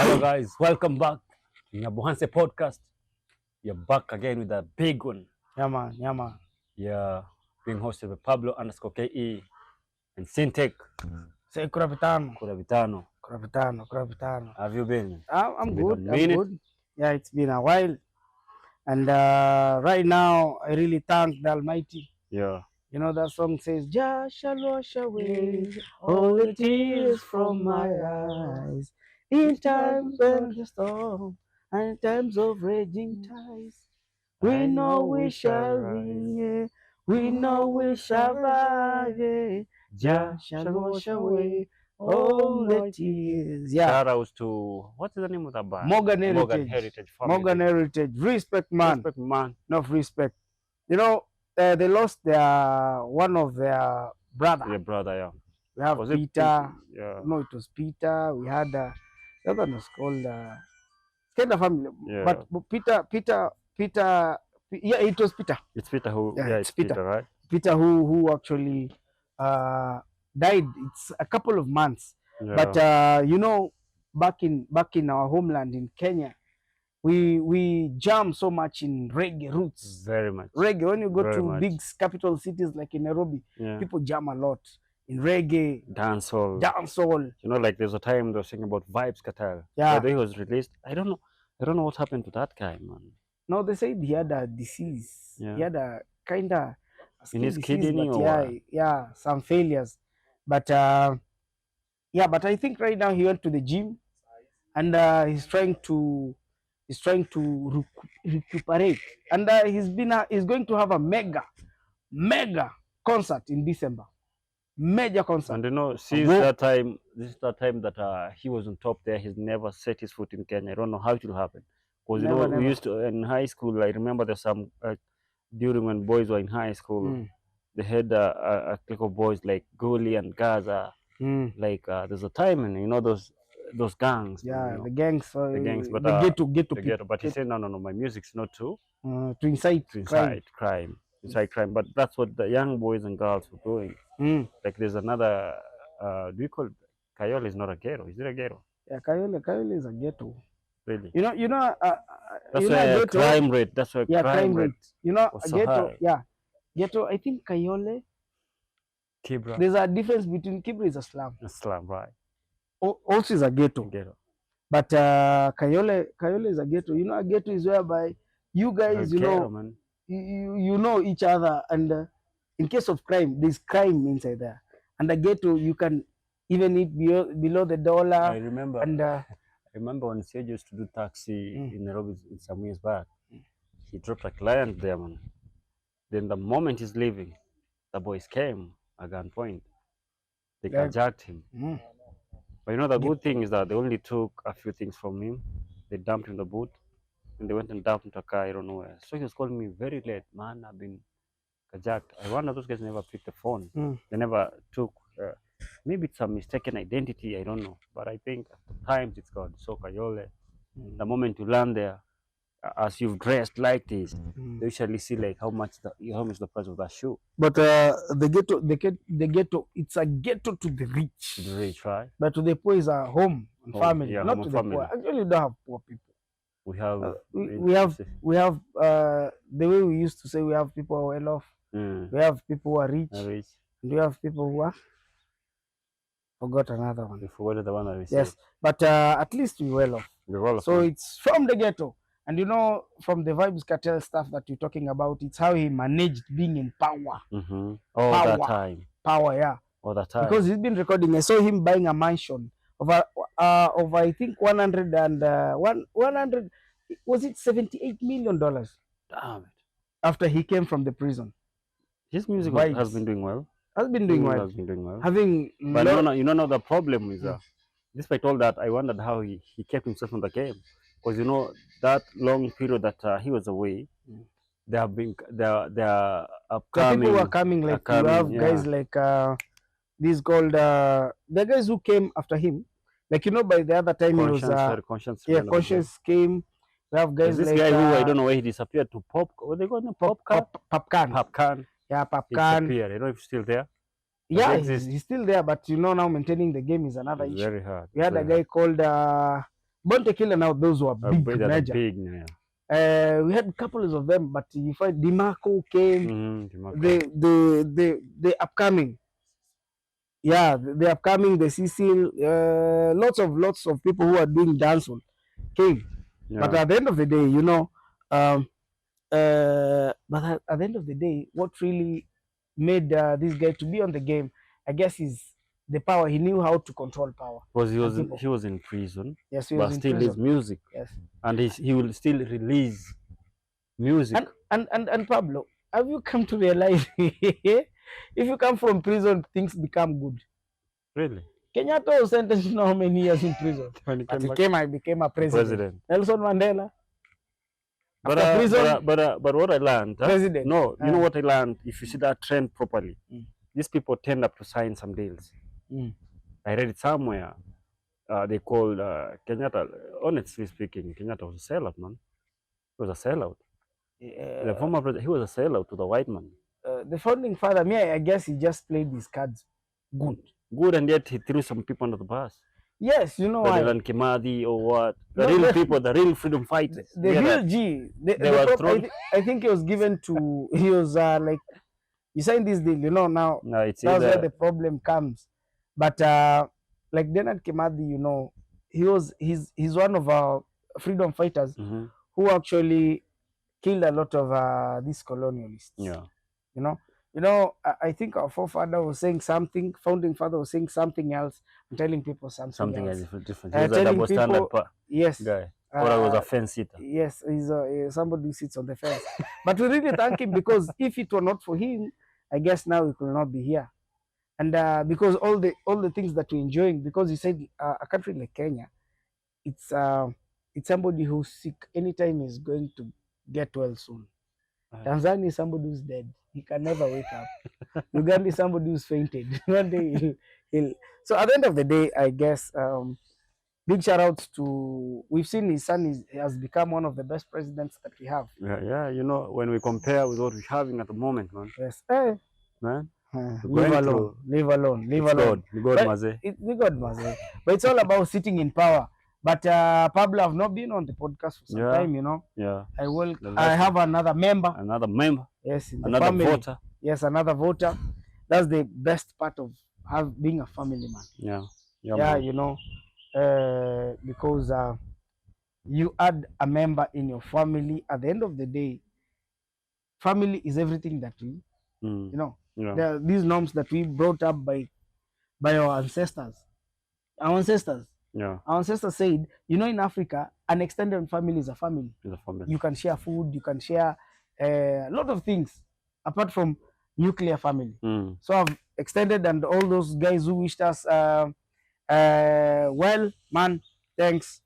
Hello guys, welcome back to Nyabuhanse podcast. You're back again with a big one. Yeah, man. Yeah, man. Yeah, being hosted by Pablo_KE and Syntech Say Kurapitano. Kuravitano. Kurapitano. Have you been? I'm Been a good. I'm minute. good. Yeah, it's been a while. And right now, I really thank the Almighty. Yeah. You know, that song says, Jah shall wash away all the tears from my eyes in times of the storm and in times of raging tides. We know we shall win, yeah. We know we shall rise, yeah. Jah shall wash away all the tears. Yeah. Shout outs to what's the name of that band? Morgan Morgan Heritage. Heritage family. Morgan Heritage. Respect, man. Respect, man. Enough respect. You know, they lost one of their brother. Yeah, brother. Yeah. We have Was it Peter. Yeah. No, it was Peter. We had the other one was called Skenda family. Yeah. But Peter. Yeah, it was Peter. It's Peter who. Yeah, Yeah, it's it's Peter, right? Peter who actually died. It's a couple of months. Yeah. But you know, back in our homeland in Kenya, we jam so much in reggae roots. Very much. Reggae. When you go Very to much. big capital cities like in Nairobi, Yeah. people jam a lot in reggae, Dancehall. dancehall. You know, like there's a time they were singing about Vibes Cartel. Yeah. The day he was released, I don't know what happened to that guy, man. No, they said he had a disease. Yeah. He had a kind of In his kidney but or yeah, what? yeah, some failures. But yeah, but I think right now he went to the gym and he's trying to recuperate. And he's going to have a mega concert in December. Major concert. And you know, since that time, this is the time that he was on top there. He's never set his foot in Kenya. I don't know how it will happen. Because you know, we used to in high school. I remember there's some during when boys were in high school, they had a clique of boys like Goli and Gaza. Like there's a time, and you know those gangs. Yeah, you know, the gangs. the gangs, but the ghetto ghetto. But he said no, my music's not to incite crime. Inside crime, but that's what the young boys and girls were doing. Like there's another, do you call it? Kayole is not a ghetto. Is it a ghetto? Yeah, Kayole is a ghetto. Really? You know. That's where crime rate. That's where crime rate. You know, so ghetto. high. Yeah, ghetto. I think Kayole. Kibra. There's a difference between Kibra is a slum. A slum, right? Also is a ghetto. Ghetto. But Kayole is a ghetto. You know, a ghetto is whereby you guys, you ghetto, know, man. You know each other, and in case of crime, there's crime inside there. And the ghetto, you can even eat below the dollar. I remember. And I remember when Sergio used to do taxi in Nairobi some years back. He dropped a client there, man. Then the moment he's leaving, the boys came at gunpoint. They carjacked him. But you know the good thing is that they only took a few things from him. They dumped him in the boot. And they went and dumped into a car, I don't know where. So he was calling me very late, man, I've been carjacked. I wonder those guys never picked the phone. They never took, maybe it's a mistaken identity, I don't know. But I think at times it's called so Kayole. The moment you land there, as you've dressed like this, they usually see like how much the price of that shoe. But the ghetto, it's a ghetto to the rich. To the rich, right? But to the poor is a home and family, yeah, not to the poor. Actually, we don't have poor people. We have we have the way we used to say we have people who are well off. We have people who are rich. And we have people who are forgot another one. We forgot the one that we said. Yes, but at least we well off. We're well off. So it's from the ghetto, and you know, from the Vibes Cartel stuff that you're talking about, it's how he managed being in power. All that time. Power, yeah. All that time. Because he's been recording. I saw him buying a mansion of I think 100 was it $78 million? Damn it! After he came from the prison, his music has been doing well. Has been doing well. Having, but you know the problem is despite all that, I wondered how he kept himself in the game, because you know that long period that he was away, there are upcoming. People were coming, like you have guys like these called the guys who came after him. Like, you know, by the other time he was Conscience came. We have guys this like guy who I don't know where he disappeared to what they call him, Popcan. Yeah, Popcan. I don't know if he's still there. Yeah, he's still there, but you know, now maintaining the game is another issue. Very hard. We had a guy called Bonte Killer now, those were big they're the major. big, yeah. We had couples of them, but you find DeMarco came, DeMarco. the upcoming, yeah, the upcoming, the Cecil, lots of people who are doing dancehall came. Yeah. But at the end of the day, you know, but at the end of the day, what really made this guy to be on the game, I guess, is the power. He knew how to control power. Because he was in prison. Yes, he but was in still prison. his music. Yes, and he will still release music. And Pablo, have you come to realize if you come from prison, things become good? Really? Kenyatta was sentenced to how many years in prison? When he But he became a president. Nelson Mandela. But After prison, but what I learned, president. No, you know what I learned? If you see that trend properly, these people tend up to sign some deals. I read it somewhere. They called Kenyatta. Honestly speaking, Kenyatta was a sellout, man. He was a sellout. The former president, he was a sellout to the white man. The founding father, me, I guess he just played his cards good, and yet he threw some people under the bus. Yes, you know why? President Kimadi or what? The real people, the real freedom fighters. The real G. They were thrown. I think he was given to. He was like, you signed this deal, you know. Now it's that's where the problem comes. But like Denard Kimadi, you know, he's one of our freedom fighters who actually killed a lot of these colonialists. Yeah. You know, I think our forefather was saying something, founding father was saying something else, and telling people something else. Different. He's a double standard yes, guy. Or I was a fence sitter. Yes, he's somebody who sits on the fence. But we really thank him, because if it were not for him, I guess now we could not be here. And because all the things that we're enjoying, because he said a country like Kenya, it's somebody who's sick anytime is going to get well soon. Tanzania is somebody who's dead. He can never wake up. Uganda is somebody who's fainted. One day he'll. So at the end of the day, I guess, big shout outs to, we've seen his son has become one of the best presidents that we have. Yeah, you know, when we compare with what we're having at the moment, man. Yes. Man. Leave alone. God, Maze. But it's all about sitting in power. But Pablo, I've not been on the podcast for some time, you know. Yeah. I have another member. Yes, in the another family. Voter. Yes, another voter. That's the best part of being a family man. Yeah, you know, because you add a member in your family. At the end of the day, family is everything that we, you know. There are these norms that we brought up by our ancestors. Our ancestors said, you know, in Africa, an extended family is a family. You can share food, you can share a lot of things apart from nuclear family. So I've extended, and all those guys who wished us well, man, thanks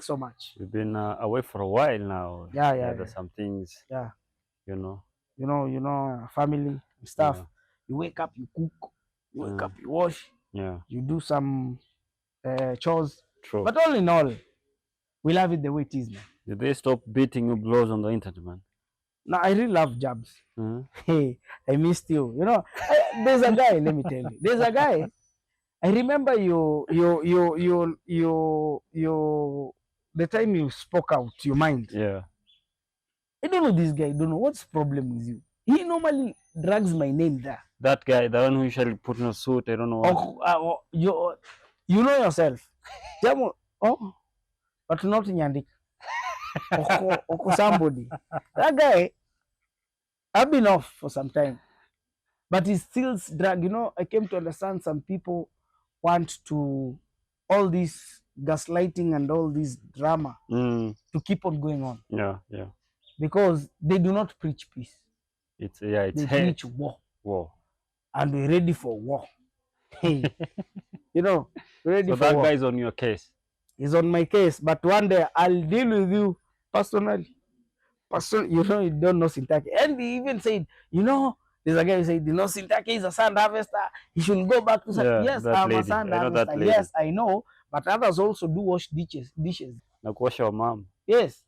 so much. We've been away for a while now. There's some things. You know, family stuff. You wake up, you cook. You wake up, you wash. You do some chores. True. But all in all, we love it the way it is, man. Did they stop beating you blows on the internet, man? No, I really love jabs. Hey, I missed you. You know, there's a guy. Let me tell you, there's a guy. I remember you. The time you spoke out your mind. Yeah. I don't know this guy. I don't know what's the problem with you. He normally drags my name there. That guy, the one who usually put in a suit. I don't know what. You know yourself. But not Nyandik. Somebody. That guy, I've been off for some time, but he still drag. You know, I came to understand some people want to, all this gaslighting and all this drama to keep on going on. Yeah. Because they do not preach peace. They preach war. And we're ready for war. Hey, you know, we're ready for war. So that guy's on your case. He's on my case, but one day I'll deal with you personally. You know, you don't know Sintake. And he even said, you know, there's a guy who said, you know, Sintake is a sand harvester. He should go back to yes, I'm a sand harvester. Yes, I know. But others also do wash dishes. Like wash your mom. Yes.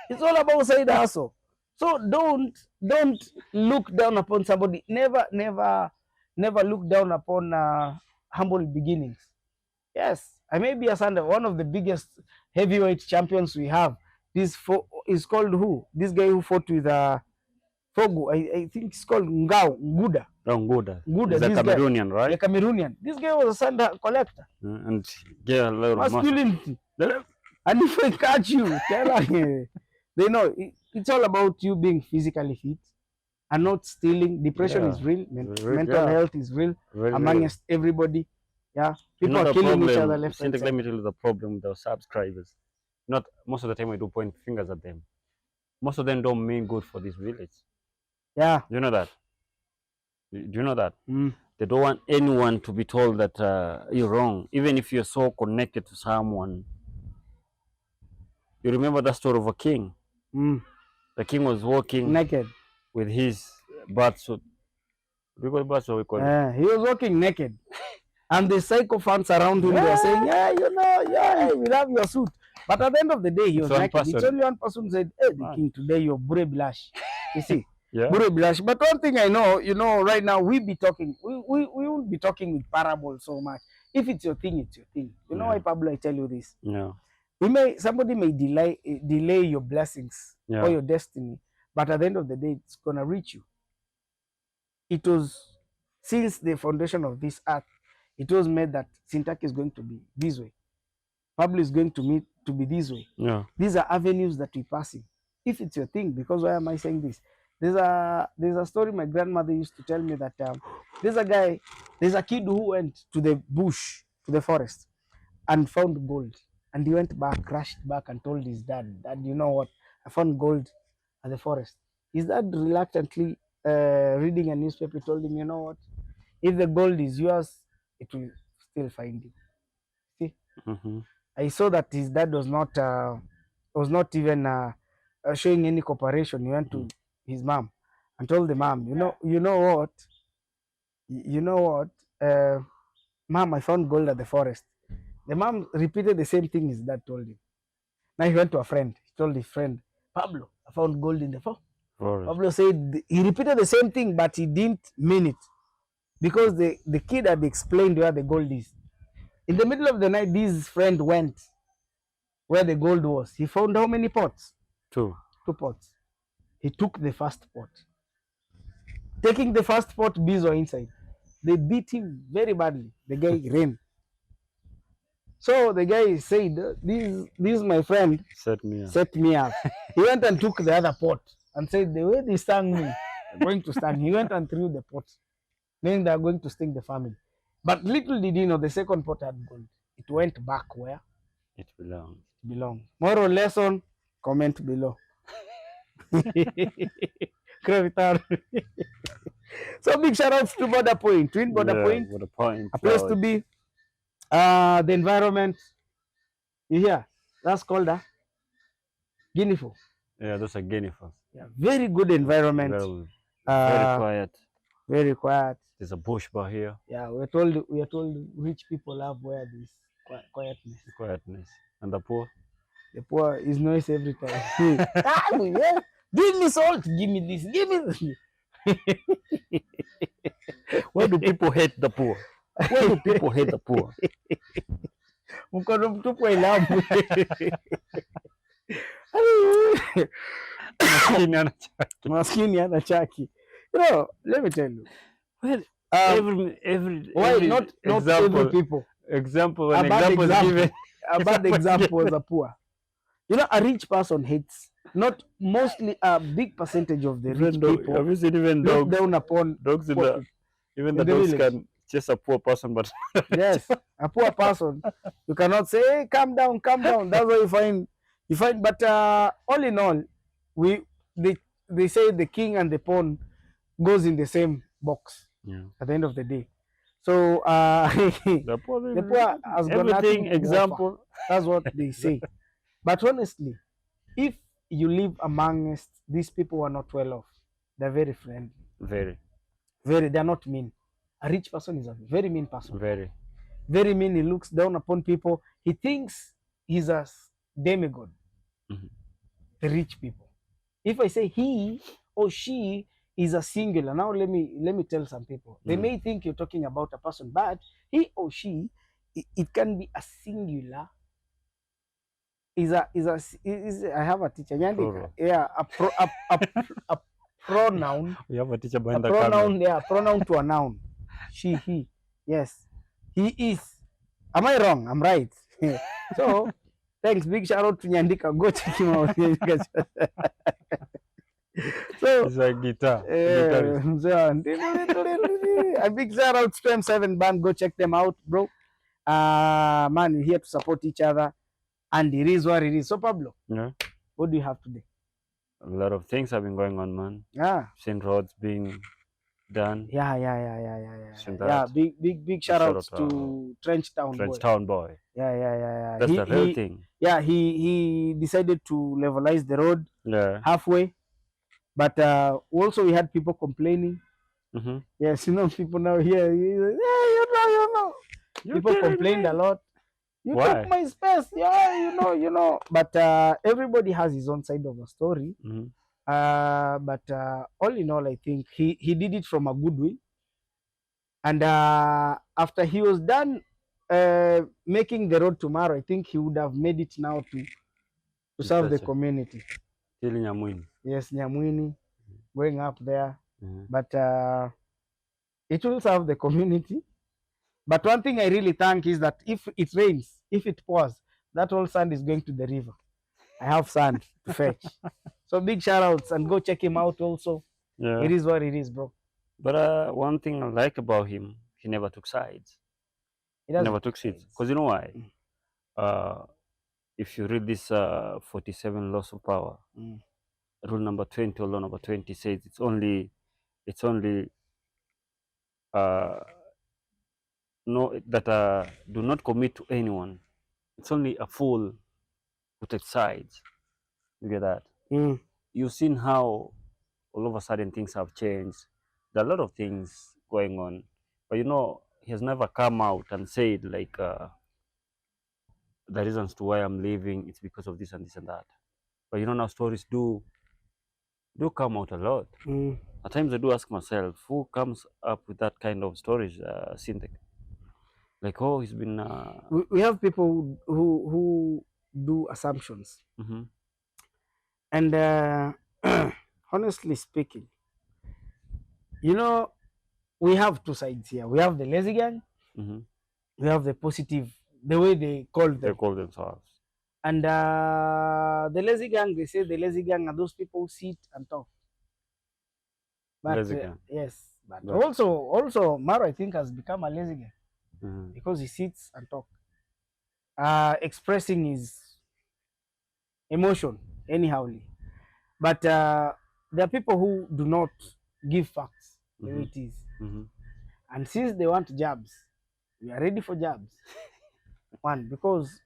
It's all about side hustle. So don't look down upon somebody. Never look down upon humble beginnings. Yes, I may be a son of one of the biggest heavyweight champions we have. This is called who? This guy who fought with Fogu. I think it's called Nguda. Oh, Nguda. Nguda. He's a This Cameroonian, guy, right? the Cameroonian. This guy was a sand collector. And yeah, a lot of Masculinity. And if I catch you, tell her, they know it's all about you being physically fit and not stealing. Depression is real. Mental health is real amongst everybody. Yeah, people are killing each other left and right. Let me tell you the problem with our subscribers. Not most of the time we do point fingers at them. Most of them don't mean good for this village. Yeah. Do you know that? Do you know that? Mm. They don't want anyone to be told that you're wrong, even if you're so connected to someone. You remember the story of a king? Mm. The king was walking naked with his bat suit. We call it bat suit, we call it. He was walking naked. And the sycophants around him were saying, yeah, you know, yeah, we love your suit. But at the end of the day, he was naked. It's only one person said, hey, the king, today you're bure blush. You see? Yeah. Bure blush. But one thing I know, you know, right now we be talking, we won't be talking with parables so much. If it's your thing, it's your thing. You know why, Pablo, I tell you this? Yeah. Somebody may delay your blessings or your destiny, but at the end of the day, it's gonna reach you. It was since the foundation of this earth, it was made that Sintaki is going to be this way. Pablo is going to be this way. Yeah. These are avenues that we pass in. If it's your thing, because why am I saying this? There's a story my grandmother used to tell me that there's a kid who went to the bush, to the forest, and found gold. And he went back, rushed back and told his dad, Dad, you know what? I found gold at the forest. His dad reluctantly, reading a newspaper, told him, you know what? If the gold is yours, it will still find you. See? Mm-hmm. I saw that his dad was not even showing any cooperation. He went to his mom and told the mom, you know what, mom, I found gold at the forest. The mom repeated the same thing his dad told him. Now he went to a friend. He told his friend, Pablo, I found gold in the forest. Pablo said, he repeated the same thing, but he didn't mean it. Because the kid had explained where the gold is. In the middle of the night, this friend went where the gold was. He found how many pots? 2 pots. He took the first pot. Taking the first pot, bees were inside. They beat him very badly. The guy ran. So the guy said, this my friend set me up. He went and took the other pot and said, the way they stung me, they're going to sting. He went and threw the pot, meaning they're going to sting the family. But little did he know, the second pot had gold. It went back where it belongs. Moral lesson, comment below. So big shout outs to Border Point, Twin Border Point, a place to be. The environment, you hear? That's called a guinea fowl. Yeah, that's a guinea fowl. Yeah, very good environment. Very quiet. Very quiet. There's a bush bar here. Yeah, we are told rich people love where this quietness. And the poor? The poor is noise every time. Yeah. Give me salt, give me this, give me this. Why do people hate the poor? Why do people hate the poor? Mkono mtupu ilabu. Maskini ana chaki. You know, let me tell you. Well, every not every people. Example A bad example was a poor. You know, a rich person hates, not mostly, a big percentage of the rich people. Have you seen even dogs? Down upon dogs even the dogs village can chase a poor person, but yes, a poor person. You cannot say, hey, calm down. That's what you find. But all in all, they say the king and the pawn goes in the same box. Yeah. At the end of the day. So the poor has got nothing example. That's what they say. But honestly, if you live amongst these people who are not well off, they're very friendly. Very. They're not mean. A rich person is a very mean person. Very mean. He looks down upon people. He thinks he's a demigod. Mm-hmm. The rich people. If I say he or she is a singular, now let me tell some people. They may think you're talking about a person, but he or she, it can be a singular I have a teacher Nyandika. Plural. Yeah, a pronoun, We have a teacher a behind the camera. pronoun, yeah, pronoun to a noun. She, he. Yes, he is. Am I wrong? I'm right. So, thanks. Big shout out to Nyandika. Go check him out. So, It's like guitar, guitarist. a big shout out to M7 Band. Go check them out, bro. Man, we're here to support each other, and it is what it is. So, Pablo, Yeah. what do you have today? A lot of things have been going on, man. Yeah. Seen roads being done. Yeah. Seen Yeah, that. big shout Shout outs out to Trench Town Trench boy. Town boy. Yeah. That's the real thing. He decided to levelize the road Yeah. halfway, but also we had people complaining. Mm-hmm. Yes, people now here. Yeah. People complained a lot. You Why? took my space. Yeah, But everybody has his own side of the story. Mm-hmm. But all in all, I think he did it from a good will. And after he was done making the road tomorrow, I think he would have made it now to serve the community. Till Nyamwini. Yes, Nyamwini, going up there. Mm-hmm. But it will serve the community. But one thing I really thank is that if it rains, if it pours, that whole sand is going to the river. I have sand to fetch. So big shout outs and go check him out also. Yeah. It is what it is, bro. But one thing I like about him, he never took sides. He never took sides. Because you know why? If you read this 47 laws of power, rule number 20 or law number 20 says it's only uh, no that do not commit to anyone. It's only a fool who takes sides. You get that? You've seen how all of a sudden things have changed. There are a lot of things going on, but he has never come out and said like the reasons to why I'm leaving. It's because of this and this and that. But now stories do come out a lot. At times I do ask myself, who comes up with that kind of stories, Synthetic? Like, oh, he's been. We have people who do assumptions, and honestly speaking, we have two sides here. We have the lazy gang. We have the positive, the way they call them. They call themselves. And the lazy gang, they say the lazy gang are those people who sit and talk. But lazy gang. Yes, but also Maro, I think, has become a lazy gang because he sits and talk, expressing his emotion anyhowly. But there are people who do not give facts the way it is. And since they want jabs, we are ready for jabs. One, because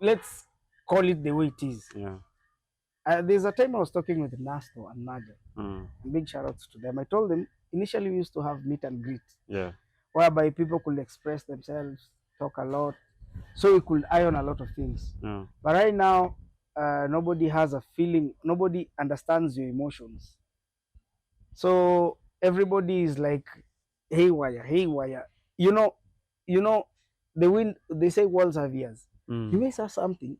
let's call it the way it is. Yeah. There's a time I was talking with Nasto and Naja. Big shout outs to them. I told them initially we used to have meet and greet. Yeah. Whereby people could express themselves, talk a lot, so we could iron a lot of things. Yeah. But right now, nobody has a feeling. Nobody understands your emotions. So everybody is like haywire. The wind. They say walls have ears. You may say something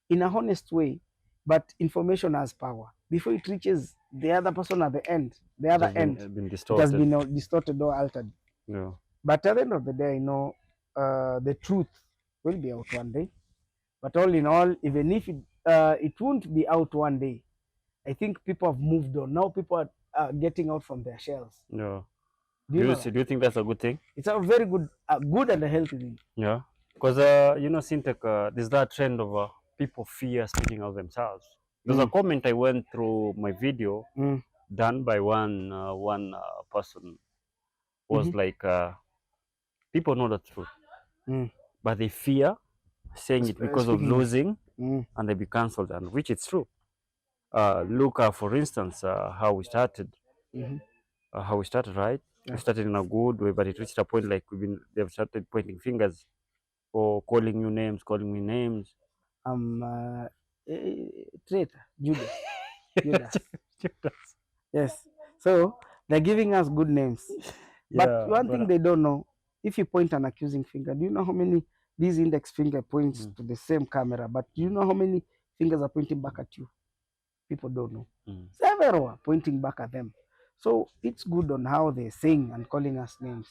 in a honest way, but information has power. Before it reaches the other person at the end, it has been distorted or altered. Yeah. But at the end of the day, the truth will be out one day. But all in all, even if it won't be out one day, I think people have moved on. Now people are getting out from their shells. Yeah. Do you think that's a good thing? It's a very good and a healthy thing. Yeah. Because Synthetic, there's that trend of people fear speaking of themselves. There's a comment I went through my video done by one person was like, people know the truth, but they fear saying it because of losing, and they be cancelled, and which it's true. Look, for instance, how we started. How we started, right? Yeah. We started in a good way, but it reached a point like they've started pointing fingers or calling you names, calling me names. Traitor, Judas. Yes. So they're giving us good names. Yeah, but one thing they don't know, if you point an accusing finger, do you know how many This index finger points to the same camera, but do you know how many fingers are pointing back at you? People don't know. Several are pointing back at them. So it's good on how they're saying and calling us names.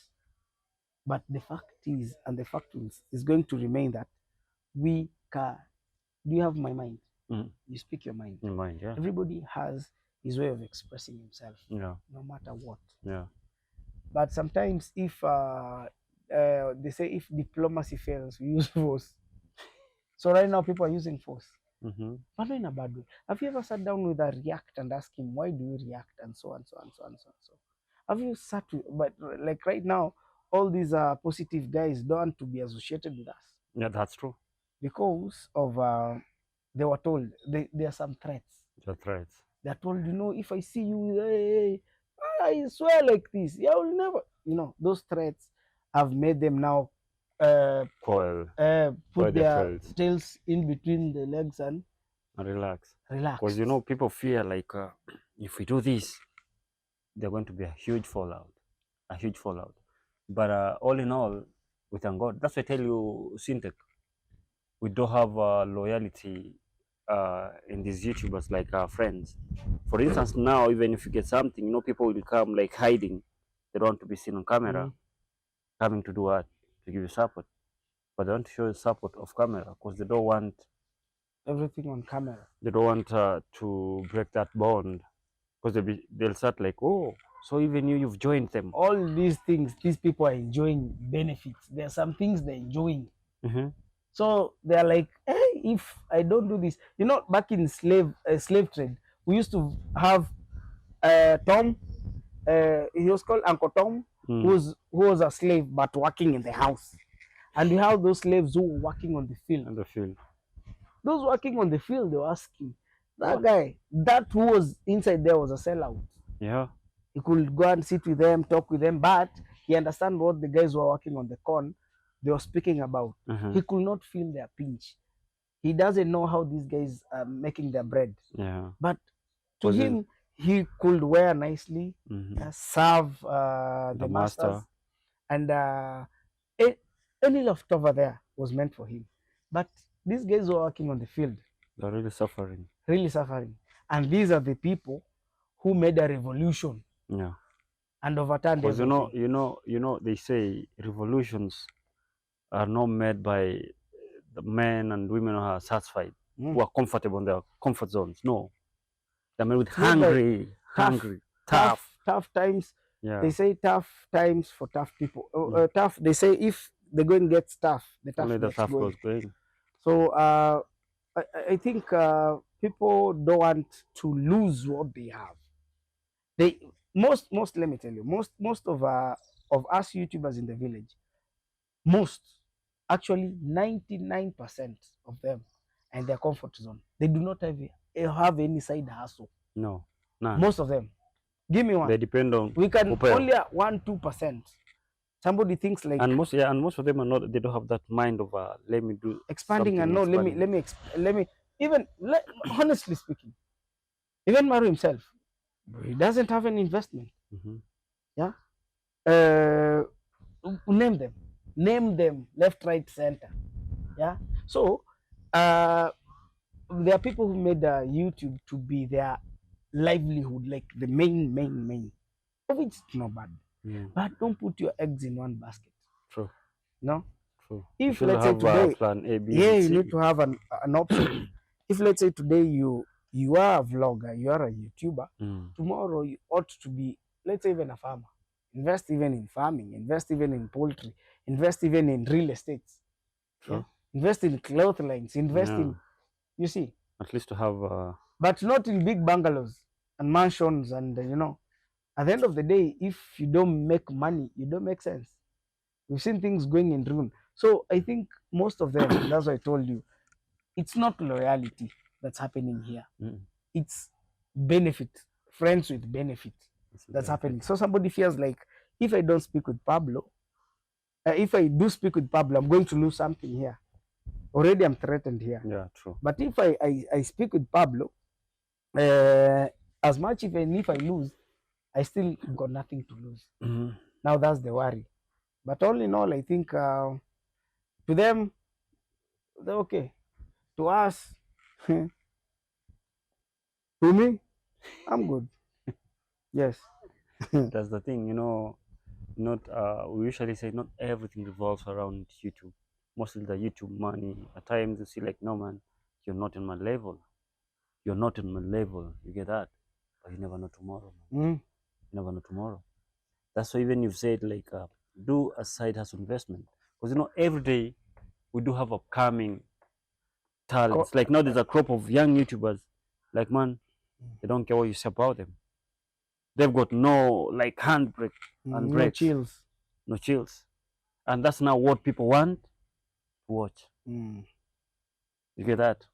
But the fact is, and the fact is going to remain that we can. Do you have my mind? You speak your mind. Your mind, yeah. Everybody has his way of expressing himself, Yeah. no matter what. Yeah. But sometimes, if they say if diplomacy fails, we use force. So right now, people are using force, but not in a bad way. Have you ever sat down with a react and asked him why do you react and so and so and so and so and so? Have you sat with? But like right now, all these positive guys don't want to be associated with us. Yeah, that's true. Because of they were told there are some threats. That's right. They're told, if I see you, hey, I swear like this, yeah, I will never. Those threats have made them now Coil. put their tails in between the legs and relax. Relax. Because people fear like if we do this, there's going to be a huge fallout. But all in all, we thank God. That's why I tell you, Syntech, we don't have loyalty in these YouTubers like our friends. For instance, now even if you get something, people will come like hiding. They don't want to be seen on camera, coming to do what? To give you support. But they want to show you support off camera because they don't want everything on camera. They don't want to break that bond because they'll start like, oh, so even you've joined them. All these things, these people are enjoying benefits. There are some things they're enjoying. So they're like, hey, if I don't do this, back in slave trade, we used to have Tom. He was called Uncle Tom, who was a slave but working in the house, and we have those slaves who were working on the field. Those working on the field, they were asking that guy, that who was inside there was a sellout. Yeah, he could go and sit with them, talk with them, but he understand what the guys who were working on the corn they were speaking about. He could not feel their pinch. He doesn't know how these guys are making their bread. Yeah, but to him, he could wear nicely, serve the masters, and any left over there was meant for him. But these guys who are working on the field, they're really suffering. And these are the people who made a revolution. Yeah. And overturned everything. Because they say revolutions are not made by the men and women who are satisfied, who are comfortable in their comfort zones. No, they're made with hungry, tough times. Yeah. They say tough times for tough people. Tough. They say if the going gets tough, the tough goes going. So I think people don't want to lose what they have. Most let me tell you, most of us YouTubers in the village, actually 99% of them are in their comfort zone. They do not have any side hustle. No. Most of them. Give me one. They depend on. We can only 1-2%. Somebody thinks like. And most of them are not. They don't have that mind of let me do expanding and no. Let me even honestly speaking, even Maru himself, he doesn't have an investment. Yeah. Name them left, right, center. Yeah. So there are people who made YouTube to be their livelihood, like the main. Of which it's not bad. But don't put your eggs in one basket. True. No. True. If let's say today, plan A, B, you need to have an option. If let's say today you are a vlogger, you are a YouTuber, tomorrow you ought to be, let's say, even a farmer. Invest even in farming, invest even in poultry, invest even in real estate. Sure. Yeah? Invest in cloth lines, invest in, you see. At least to have but not in big bungalows and mansions and at the end of the day, if you don't make money, you don't make sense. We've seen things going in ruin. So I think most of them, that's why I told you, it's not loyalty that's happening here. It's benefit, friends with benefit that's happening. So somebody feels like, if I don't speak with Pablo, if I do speak with Pablo, I'm going to lose something here. Already I'm threatened here. Yeah, true. But if I speak with Pablo, as much even if I lose, I still got nothing to lose. Now that's the worry. But all in all, I think To them, they're okay. To us, to me, I'm good. Yes. That's the thing, you know. Not we usually say not everything revolves around YouTube. Mostly the YouTube money. At times you see like, no man, you're not in my level. You're not in my level. You get that, but you never know tomorrow, man. Mm. You never know tomorrow. That's why even you've said like, do a side hustle investment, because you know every day we do have upcoming Co- talents. Like now there's a crop of young YouTubers. Like man, they don't care what you say about them. They've got no like handbrake and no brakes, chills. no chills, and that's now what people want to watch. Mm. You get that?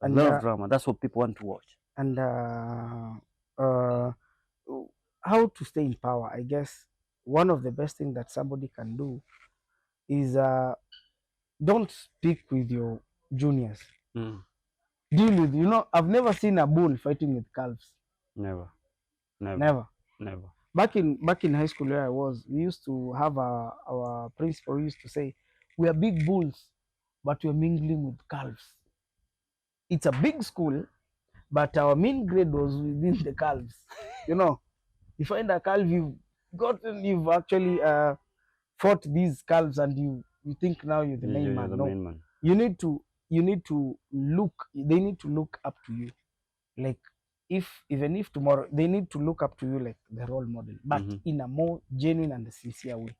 A And lot of drama. That's what people want to watch. and uh, how to stay in power? I guess one of the best things that somebody can do is don't speak with your juniors. Mm. Deal with, I've never seen a bull fighting with calves. Never, never, Never. never. Back in high school where I was, we used to have our principal used to say, "We are big bulls, but we're mingling with calves." It's a big school, but our main grade was within the calves. You know, you find a calf, you've actually fought these calves, and you think now you're the Yeah, main you're man. the No, main man. you need to look. They need to look up to you, like even if tomorrow they need to look up to you like the role model, but Mm-hmm. in a more genuine and sincere way.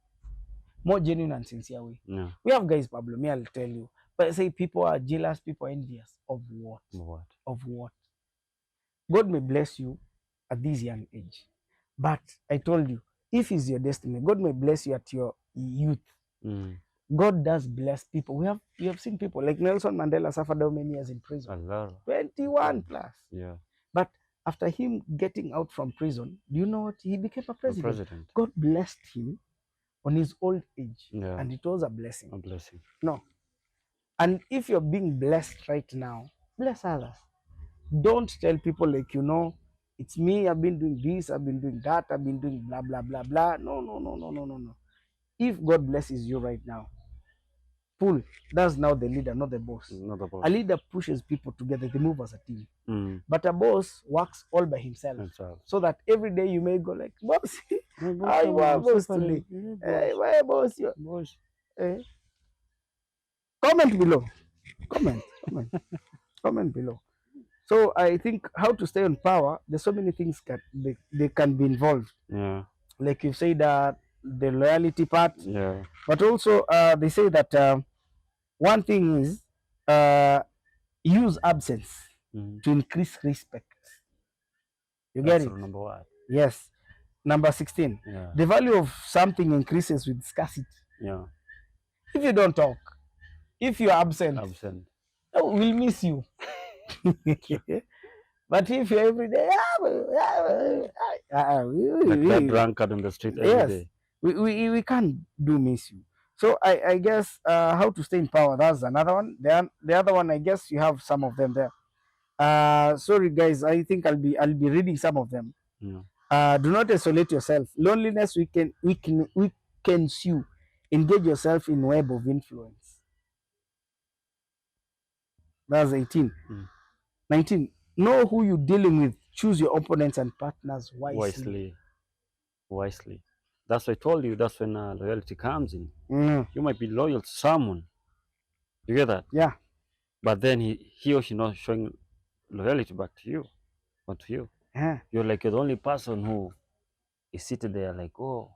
More genuine and sincere way. Yeah. We have guys problem. Me, I'll tell you. But I say people are jealous, people are envious of what? What? Of what? God may bless you at this young age. But I told you, if it's your destiny, God may bless you at your youth. Mm. God does bless people. We have seen people like Nelson Mandela suffered how many years in prison? A lot. 21 plus. Yeah. But after him getting out from prison, do you know what? He became a A president. president. God blessed him on his old age. Yeah. And it was a blessing. A blessing. No. And if you're being blessed right now, bless others. Don't tell people like, it's me, I've been doing this, I've been doing that, I've been doing blah, blah, blah, blah. No, no, no, no, no, no, no. If God blesses you right now, pull. That's now the leader, not the boss. Not the boss. A leader pushes people together, they move as a team. Mm. But a boss works all by himself. So that every day you may go like, boss, how you are boss today? Hey, why boss? Boss. Hey. Comment below. Comment below. So I think how to stay on power, there's so many things they can be involved. Yeah. Like you say that the loyalty part. Yeah. But also they say that one thing is use absence to increase respect. You get it? Number one. Yes. Number 16. Yeah. The value of something increases with scarcity. Yeah. If you don't talk, if you're absent, we'll miss you. But if you're every day, like that drunkard on the street every day. We can't do miss you. So I guess how to stay in power, that's another one. The other one, I guess you have some of them there. Sorry guys, I think I'll be reading some of them. Yeah. Do not isolate yourself. Loneliness weakens you. Engage yourself in web of influence. That's 18. 19. Know who you're dealing with. Choose your opponents and partners wisely. That's what I told you. That's when loyalty comes in. Mm. You might be loyal to someone. You get that? Yeah. But then he or she not showing loyalty back to you. But to you. Yeah. You're like the only person who is sitting there like, oh,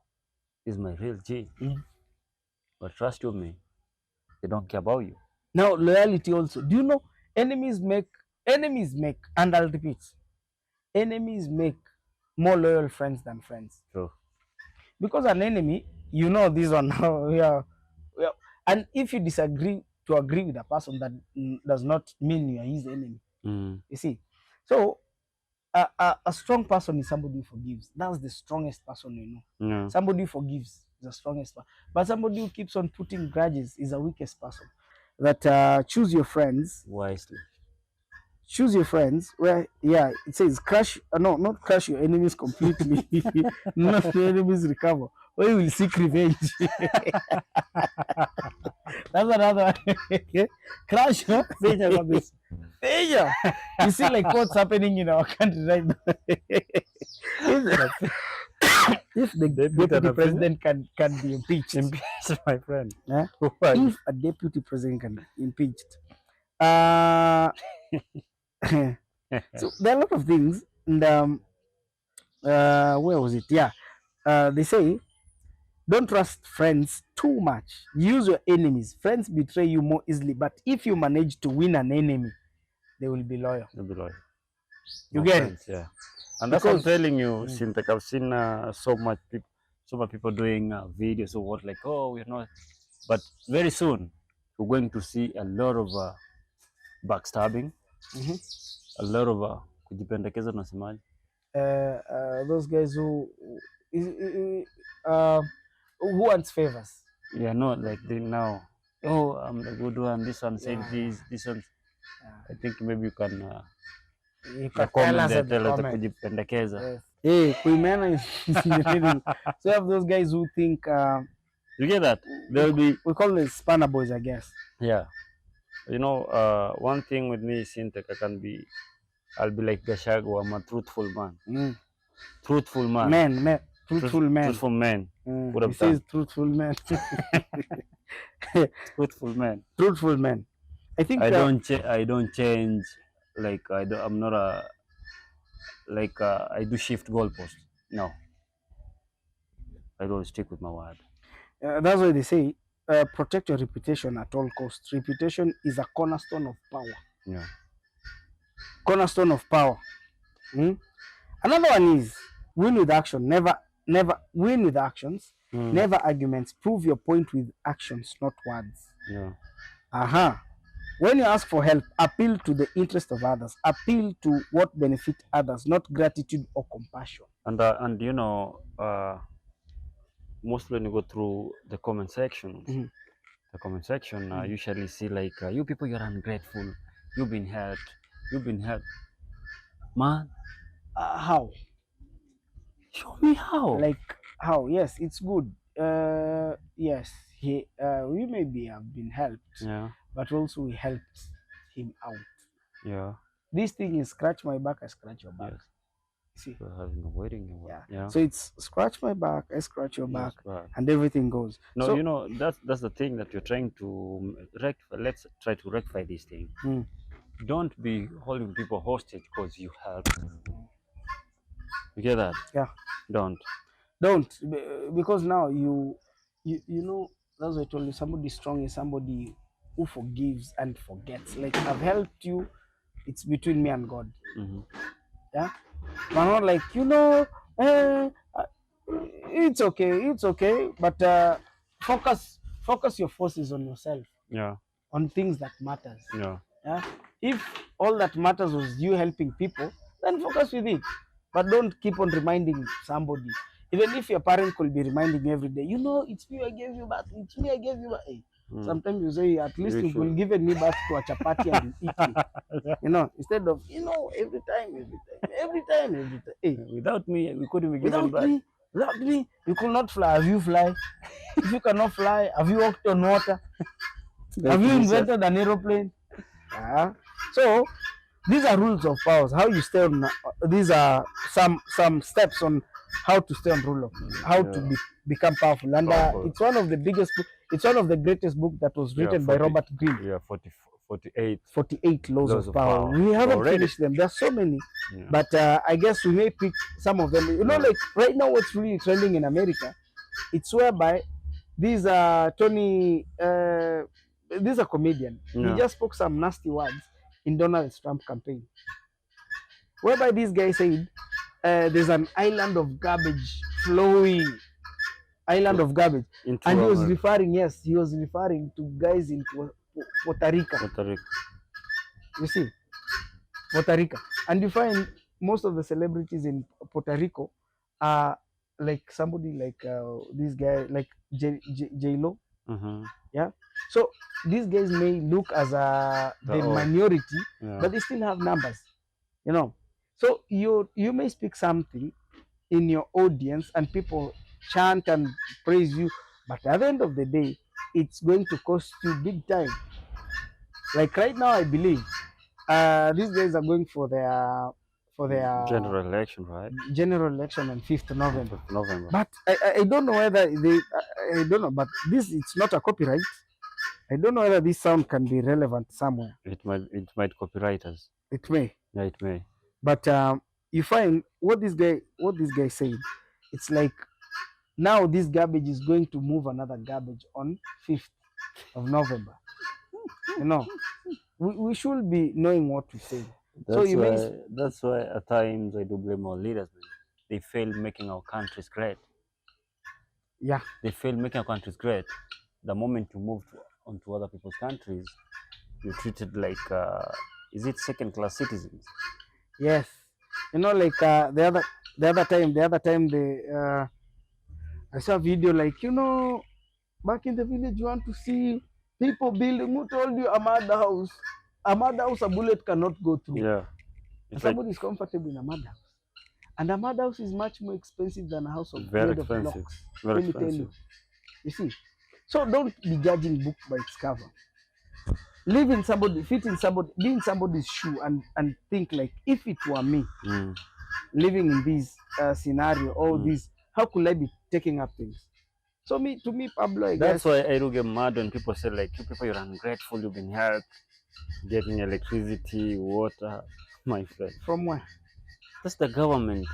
this is my real G. But trust you me, they don't care about you. Now loyalty also. Do you know enemies make, and I'll repeat, enemies make more loyal friends than friends. True. Because an enemy, this one now, and if you disagree to agree with a person, that does not mean you are his enemy. You see, so a strong person is somebody who forgives. That's the strongest person you know. Yeah. Somebody who forgives is the strongest person. But somebody who keeps on putting grudges is the weakest person. That choose your friends wisely. Choose your friends. Where it says crush. No, not crush your enemies completely. Not your enemies recover. Or you will seek revenge. That's another one. Crash, huh? Fenya kabisa. Failure. You see, like what's happening in our country right now. If the deputy president can be impeached, Impeached, my friend. if a deputy president can be impeached, uh, so there are a lot of things. And where was it? Yeah, they say don't trust friends too much. Use your enemies. Friends betray you more easily, but if you manage to win an enemy, they will be loyal. You'll be loyal. You My get friends, it? yeah. And that's what I'm Because telling you, Syntax. I've seen so much people doing videos or what, like, oh, we're not. But very soon, we're going to see a lot of backstabbing, a lot of kujipendekeza, unasemaje? those guys who wants favors. Yeah, no, like they now. Oh, I'm the good one. This one said this one. I think maybe you can. You can tell us at the comment. Kujipendekeza. Hey, Kuimena is leading. So you have those guys who think. You get that? There'll be. We call them spanner boys, I guess. Yeah. You know, one thing with me, Syntax, I'll be like Gashago. I'm a truthful man. Truthful man. Truthful man. Truthful man. He says truthful man. Truthful man. Truthful man. I think I don't change. Like I'm not a. Like I do shift goalpost. No. I don't stick with my word. That's why they say protect your reputation at all costs. Reputation is a cornerstone of power. Yeah. Cornerstone of power. Another one is win with action. Never win with actions. Never arguments. Prove your point with actions, not words. Yeah. When you ask for help, appeal to the interest of others. Appeal to what benefit others, not gratitude or compassion. And you know, mostly when you go through the comment section, usually see like you people, you're ungrateful. You've been hurt. Man, how? Show me how. Like how? Yes, it's good. Yes, we maybe have been helped. Yeah. But also we helped him out. Yeah. This thing is scratch my back, I scratch your back. Yes. See, we're having a wedding. Yeah. So it's scratch my back, I scratch your back, and everything goes. No, so, you know that's the thing that you're trying to rectify. Let's try to rectify this thing. Don't be holding people hostage because you help. You get that? Yeah. Don't. Because now you know, that's why I told you, somebody strong is somebody who forgives and forgets. Like, I've helped you, it's between me and God. Yeah, but not like, you know, it's okay, but focus your forces on yourself. Yeah. On things that matters. Yeah. Yeah. If all that matters was you helping people, then focus with it. But don't keep on reminding somebody. Even if your parent could be reminding you every day, you know, it's me I gave you birth, it's me I gave you birth. Hey, sometimes you say, at least you could give me birth to a chapati and you eat it. You know, instead of, you know, every time. Hey, without me, we couldn't be given birth. Without me, you could not fly. Have you fly? If you cannot fly, have you walked on water? Have you invented an aeroplane? Yeah. So these are rules of powers. How you stay on. These are some steps on how to stay on rule of, how to become powerful. And it's one of the biggest. It's one of the greatest books that was written by Robert Greene. Yeah, 48 laws of power. We haven't finished them. There are so many, but I guess we may pick some of them. You know, like right now, what's really trending in America, it's whereby these Tony. This is a comedian. He just spoke some nasty words in Donald Trump campaign, whereby this guy said there's an island of garbage flowing, island of garbage, and he was referring, he was referring to guys in Puerto Rico. You see, Puerto Rico, and you find most of the celebrities in Puerto Rico are like somebody like this guy, like J-Lo. Yeah. So these guys may look as the minority, but they still have numbers, you know. So you may speak something in your audience and people chant and praise you, but at the end of the day, it's going to cost you big time. Like right now, I believe these guys are going for their General election, right? general election on 5th November. 5th November. But I don't know whether they I don't know, but this it's not a copyright. I don't know whether this sound can be relevant somewhere. It might copyright us. It may. Yeah, it may. But you find what this guy said. It's like now this garbage is going to move another garbage on 5th of November. You know, we should be knowing what to say. That's why at times I do blame our leaders. Man. They fail making our countries great. Yeah. They fail making our countries great. The moment you move onto other people's countries, you're treated like is it second-class citizens? Yes. You know, like the other time I saw a video like, you know, back in the village you want to see people building. Who told you a mud house? A mud house a bullet cannot go through. Yeah. Somebody is comfortable in a mud house. And a mud house is much more expensive than a house of very made expensive. Of blocks. Very Let me expensive. tell you. You see. So don't be judging book by its cover. Live in somebody, fit in somebody, be in somebody's shoe and think like, if it were me living in this scenario, all this, how could I be taking up things? So to me, Pablo, I That's guess. why I do get mad when people say like, you people, you're ungrateful, you've been helped, getting electricity, water. My friend. From where? That's the government.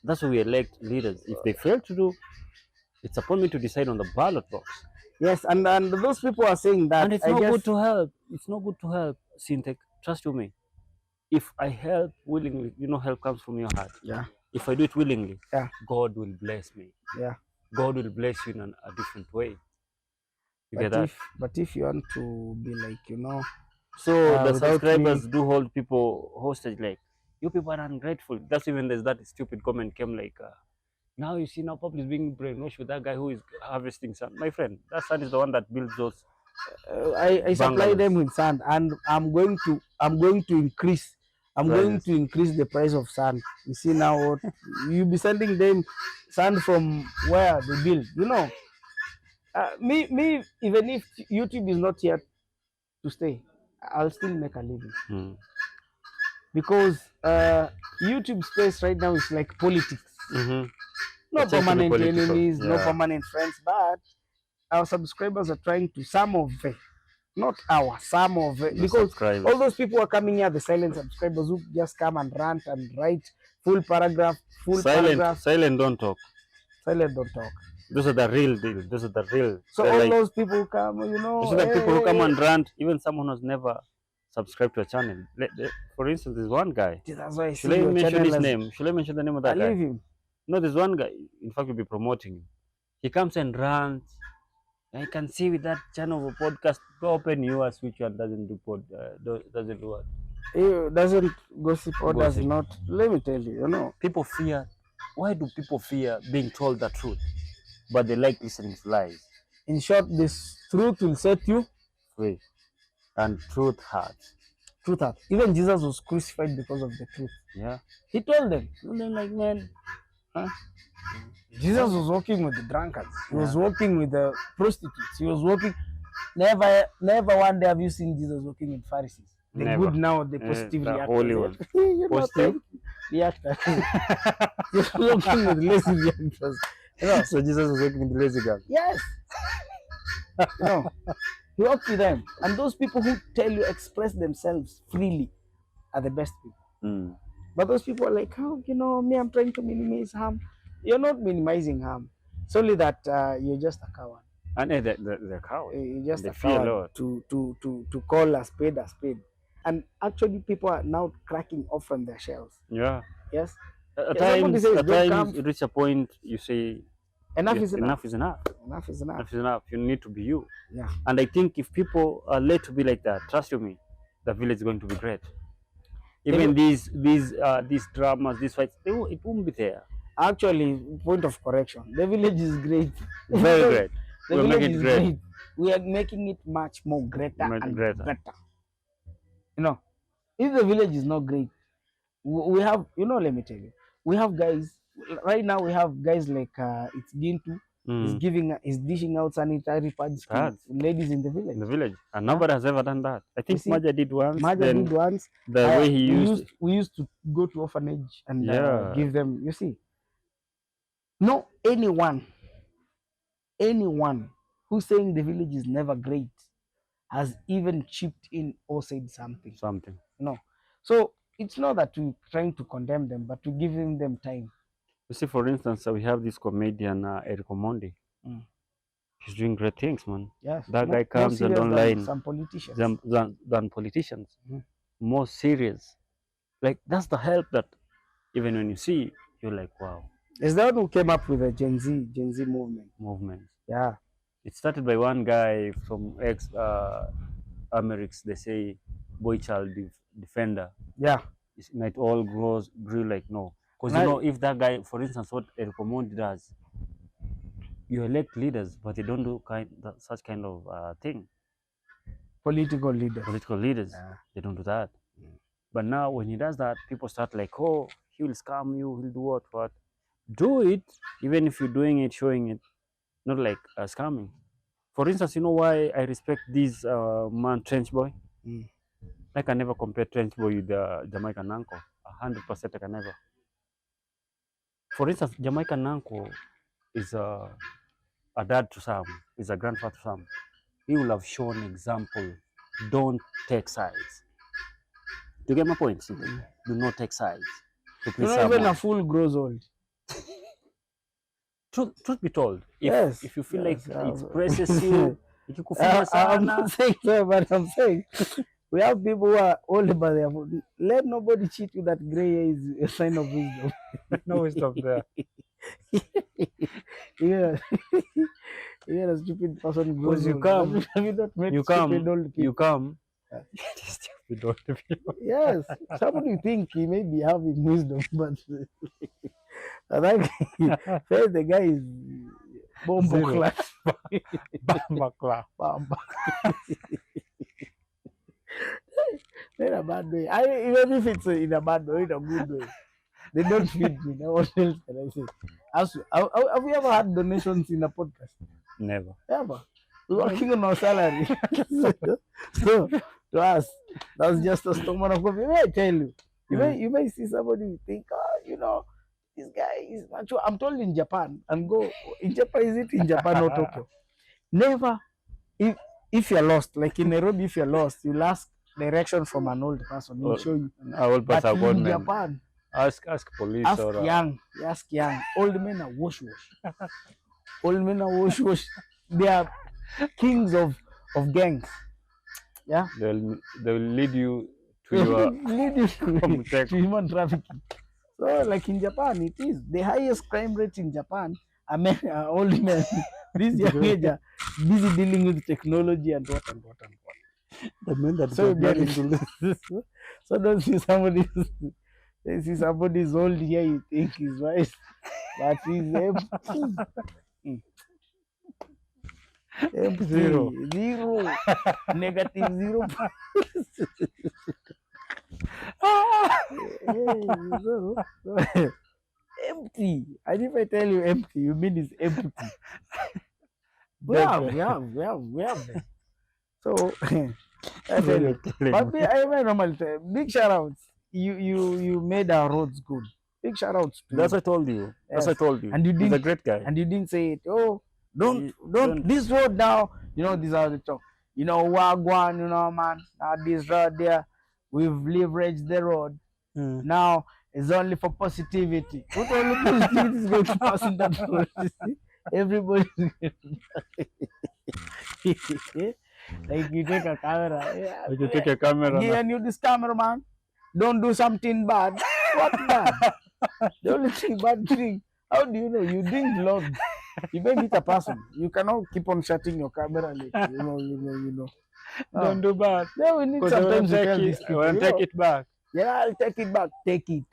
That's why we elect leaders. If they fail to do, it's upon me to decide on the ballot box. Yes, and those people are saying that. And it's not good to help. It's not good to help, Syntax. Trust you me. If I help willingly, you know, help comes from your heart. Yeah. If I do it willingly, yeah, God will bless me. Yeah. God will bless you in a different way. You get that? But if you want to be like, you know. So the subscribers do hold people hostage, like, you people are ungrateful. That's even there's that stupid comment came like, now you see now public is being brainwashed with that guy who is harvesting sand. My friend, that sand is the one that builds those. I supply them with sand, and I'm going to increase. I'm going to increase the price of sand. You see now what you be sending them sand from where they build. You know, me even if YouTube is not here to stay, I'll still make a living because YouTube space right now is like politics. No permanent enemies, no permanent friends, but our subscribers are trying to some of it, not some of it, because all those people are coming here, the silent subscribers who just come and rant and write full paragraph, silent don't talk. Silent don't talk. Those are the real deal. Those are the real. So all like, those people who come, you know. Those are the people who come and rant. Even someone who's never subscribed to a channel. For instance, there's one guy. That's why should I mention his name? Should I mention the name of that guy? Leave him. No, there's one guy. In fact, we'll be promoting him. He comes and rants. I can see with that channel of a podcast. Go open yours. Which one doesn't do doesn't do what? It doesn't gossip or does not. Let me tell you, you know. People fear. Why do people fear being told the truth? But they like listening to lies. In short, this truth will set you free. And truth hurts. Truth hurts. Even Jesus was crucified because of the truth. Yeah. He told them. Like, man. Huh? Jesus was walking with the drunkards. He was walking with the prostitutes. He was walking. Never one day have you seen Jesus walking with Pharisees. The good now, the positive reactor. Holy one. Positive reactor. He was walking with lazy reactors. You know, so Jesus was working with the lazy guy. Yes. You know, he walked with them. And those people who tell you express themselves freely are the best people. But those people are like, oh, you know, me, I'm trying to minimize harm. You're not minimizing harm. It's only that you're just a coward. And they're cowards. You're just a coward to call a spade a spade. And actually, people are now cracking off from their shells. Yeah. Yes. At times you reach a point you say, enough is enough. Enough is enough. Enough is enough. Enough is enough. You need to be you. Yeah. And I think if people are led to be like that, trust you me, the village is going to be great. Even these dramas, these fights, it won't be there. Actually, point of correction, the village is great. Very great. The village is great. We are making it much more greater and better. You know, if the village is not great, we have, you know, let me tell you, we have guys, right now we have guys like it's Gintu, He's dishing out sanitary pads to ladies in the village. And nobody has ever done that. I think Maja did once. The way we used to go to orphanage and give them. You see, no anyone who's saying the village is never great has even chipped in or said something. No, so it's not that we're trying to condemn them, but we're giving them time. You see, for instance, we have this comedian Eric Omondi. He's doing great things, man. Yes, that guy comes and online some politicians than politicians. More serious. Like that's the help that even when you see, you're like, wow. Is that who came up with the Gen Z movement? Yeah. It started by one guy from Americs. They say boy child defender. Yeah. It all grew like no. Because you know, if that guy, for instance, what Eric Omondi does, you elect leaders, but they don't do such kind of thing. Political leaders. Yeah. They don't do that. But now when he does that, people start like, oh, he will scam you, he'll do what? Do it, even if you're doing it, showing it, not like scamming. For instance, you know why I respect this man, Trench Boy? I can never compare Trench Boy with the Jamaican uncle. 100% I can never. For instance, Jamaican uncle is a dad to some, is a grandfather to some. He will have shown example. Don't take sides. Do you get my point? Do not take sides. Even a fool grows old. Truth be told, if you feel like it presses you, I'm not saying so, but I'm saying we have people who are older, but they have, let nobody cheat you that gray hair is a sign of wisdom. No wisdom there. Even a stupid person grows old. You come. Stupid old people. Yes, somebody think he may be having wisdom, but I think first the guy is bombo class. Bamba. In a bad way. Even if it's in a bad way, in a good way. They don't feed me. What else can I say? Have we ever had donations in a podcast? Never. Ever. We're working on our salary. So to us, that's just a stomach of coffee. I tell you. You may see somebody who think, you know, this guy is mature. I'm told in Japan, and go in Japan, is it in Japan or Tokyo? Never, if you're lost, like in Nairobi, if you're lost, you'll ask direction from an old person. He'll show you. But in Japan, ask police or ask young. Old men are wash. Old men are wash. They are kings of gangs. Yeah. They will lead you to your to human trafficking. So, like in Japan, it is the highest crime rate in Japan. Old men. This young age are busy dealing with technology and what. The men that so don't see somebody. They see somebody's old here, you think he's wise, but he's empty. Empty. Zero. Negative 0. Empty. And if I tell you empty, you mean it's empty. We have. So I tell you. But I normally tell big shout outs. You made our roads good. Big shout outs to That's what I told you. Yes. That's what I told you. And you didn't, he's a great guy. And you didn't say it. Oh, don't this road now. You know, these are the talk. You know, Wagwan, you know, man. Now this road there, we've leveraged the road. Now it's only for positivity. What only positivity is going to pass in that road? Everybody. Like you take a camera. Yeah, you take a camera. Yeah, and you this cameraman. Don't do something bad. What bad? The only thing bad thing. How do you know? You drink vlog. You may meet a person. You cannot keep on shutting your camera like you know. Don't do bad. Then we need sometimes to tell these people. Take it back. Yeah, I'll take it back. Take it.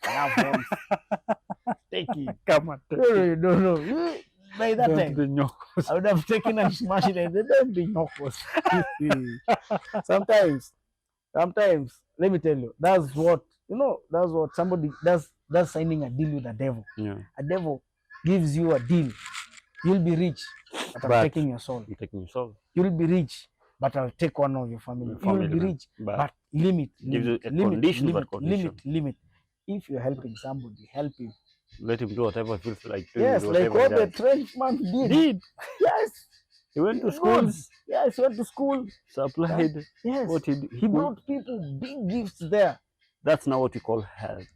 Take it. Come on. No. By that time, I would have taken and smashed it. They don't be knuckles. Sometimes, let me tell you, that's what somebody that's signing a deal with a devil. Yeah. A devil gives you a deal. You'll be rich, but I'm But taking your soul. you're taking your soul. You'll be rich, but I'll take one of your family. Your You'll family, be man. rich, But but limit, gives you limit, a limit, condition, limit, but limit, condition. limit. If you're helping somebody, help him. Let him do whatever he feels like doing. Yes, like whatever what he the does. trenchman did. Did Yes. he went to Good. schools, Yes, went to school. supplied Yes. what He brought people big gifts there. That's not what we call help.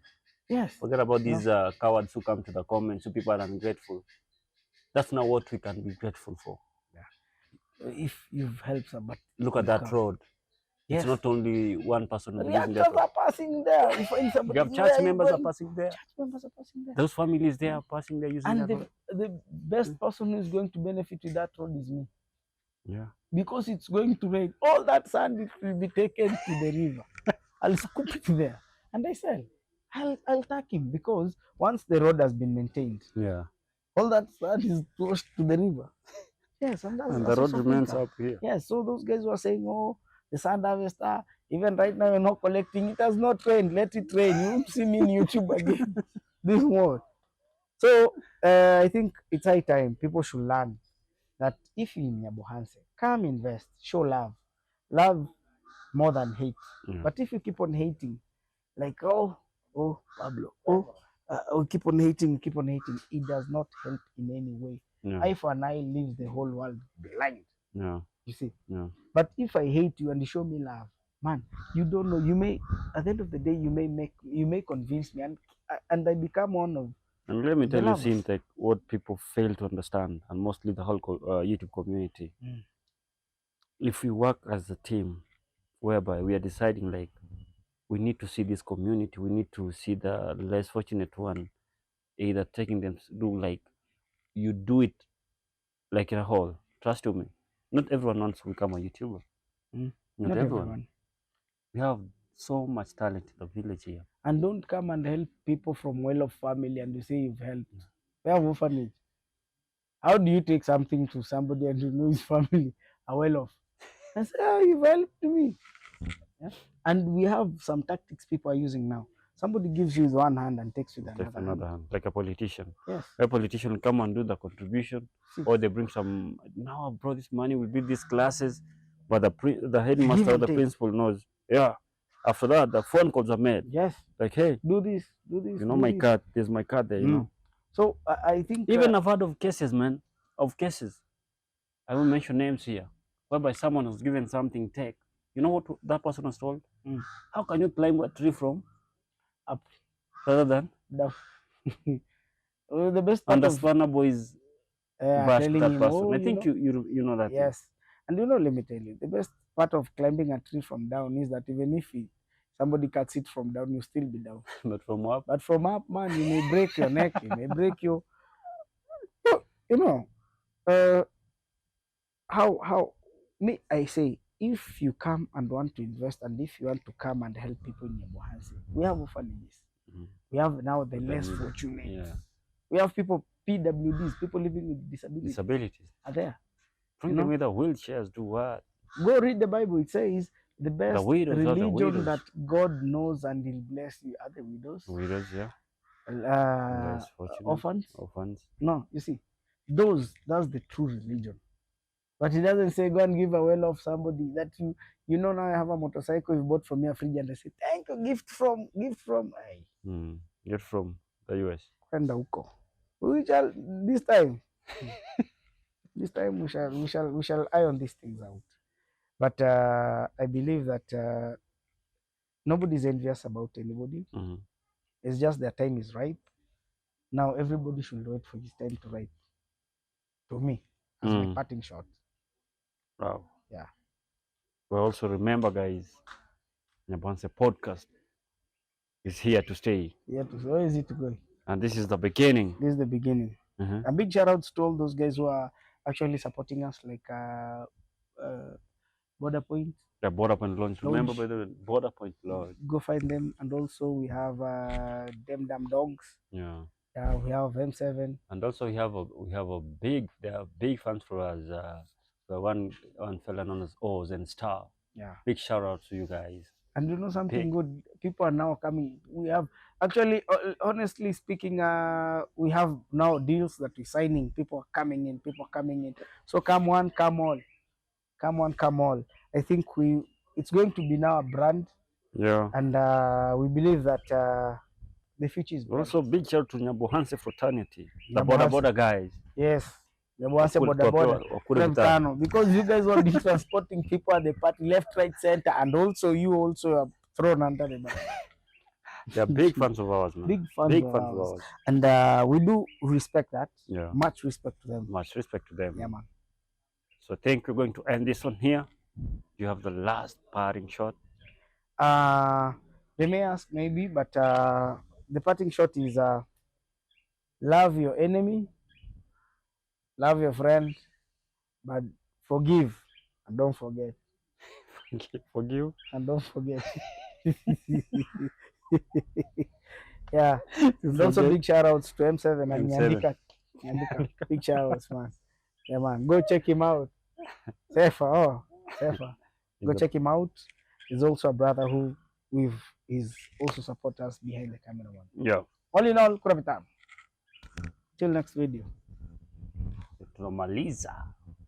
Yes. Forget about No. these cowards who come to the comments, who people are ungrateful. That's not what we can be grateful for. If you've helped somebody. Look at that road. Yes. It's not only one person who's using Reactors that road. are passing there. You find somebody. You have church members are passing there. Church members are passing there. Those families there are passing there using And that road. the best person who is going to benefit with that road is me. Yeah. Because it's going to rain. All that sand it will be taken to the river. I'll scoop it there. And I sell. I'll tag him because once the road has been maintained, Yeah. all that sand is washed to the river. Yes, and that's And a the road source of remains income. up here. Yes, so those guys were saying, oh, the sand harvester, even right now you're not collecting. It has not rained. Let it rain. You won't see me in YouTube again. This word. So I think it's high time people should learn that if you're in Nyabohanse, come invest, show love. Love more than hate. Yeah. But if you keep on hating, like, oh, Pablo, keep on hating, it does not help in any way. Yeah. Eye for an eye leaves the whole world blind. Yeah. You see? Yeah. But if I hate you and you show me love, man, you don't know. You may, at the end of the day, you may convince me, and I become one of. And let me the tell you, lovers. Sin, like what people fail to understand, and mostly the whole YouTube community. If we work as a team, whereby we are deciding like we need to see this community, we need to see the less fortunate one, either taking them do like you do it like in a whole. Trust you me, not everyone wants to become a YouTuber. Not everyone. We have so much talent in the village here. And don't come and help people from well-off family and you say you've helped. We have orphanage. How do you take something to somebody and you know his family are well-off? I say, oh, you've helped me. Yeah? And we have some tactics people are using now. Somebody gives you with one hand and takes with another hand. Like a politician. Yes. A politician will come and do the contribution, or they bring some. Now I brought this money. We build these classes, but the headmaster or the principal knows. Yeah. After that, the phone calls are made. Yes. Like, hey, do this. You know my card. There's my card there. You know. So I think even I've heard of cases, man. Of cases. I won't mention names here, whereby someone was given something tech. You know what that person was told? How can you climb a tree from up rather than down? The best part and the of Spanner boys bashed that person. Oh, I think you know that. Yes, thing. And you know, let me tell you, the best part of climbing a tree from down is that even if somebody cuts it from down, you still be down. But from up. But from up, man, you may break your neck. You may break your. You know, how me I say, if you come and want to invest, and if you want to come and help people in Nyabohanse, we have orphanages. We have now the less fortunate. Yeah. We have people, PWDs, people living with disabilities are there. Bring them with the wheelchairs, do what? Go read the Bible. It says the best religion that God knows and He'll bless you are the widows. Widows, yeah. Orphans. Orphans. No, you see, that's the true religion. But it doesn't say go and give a well-off somebody that you know now I have a motorcycle you bought from your fridge and I say thank you, gift from Gift from the US. And we shall this time we shall iron these things out. But I believe that nobody's envious about anybody. It's just their time is ripe. Now everybody should wait for his time to ripe. To me, as my parting shot. Wow. Yeah. But also remember, guys, Nyabohanse podcast is here to stay. Where is it going? And this is the beginning. This is the beginning. A big shout out to all those guys who are actually supporting us, like Border Point. The Border Point launch. Remember, by the way, Border Point launch. Go find them. And also we have Dem Dam Dogs. Yeah. We have M7. And also we have a big, they are big fans for us. The one fella known as Oz and Star. Yeah. Big shout out to you guys. And you know something Big. good? People are now coming. We have actually, honestly speaking, we have now deals that we're signing. People are coming in. People are coming in. So come one, come all, come one, come all. I think it's going to be now a brand, Yeah. and we believe that the future is bright. Also, big shout to Nyabohanse fraternity, the border Nyabohanse, border guys. yes. Nyabohanse boda boda, Wakule Frem Vitano. Tano, because you guys all be transporting people at the party, left, right, center, and also you also are thrown under the bus. They are big fans of ours, man. Big fans Big of fans of ours. ours. And we do respect that. Yeah. Much respect to them. Much respect to them. Yeah, man. So think we're going to end this one here. You have the last parting shot. They may ask maybe, but the parting shot is love your enemy, love your friend, but forgive and don't forget. Forgive. And don't forget. Yeah. And also big shout outs to M7 and M7. Nyandika. Big shout outs, man. Yeah, man. Go check him out. Safer. Go check him out. He's also a brother who is also support us behind the camera, man. Yeah. All in all, kurabitam. Till next video. Tunamaliza.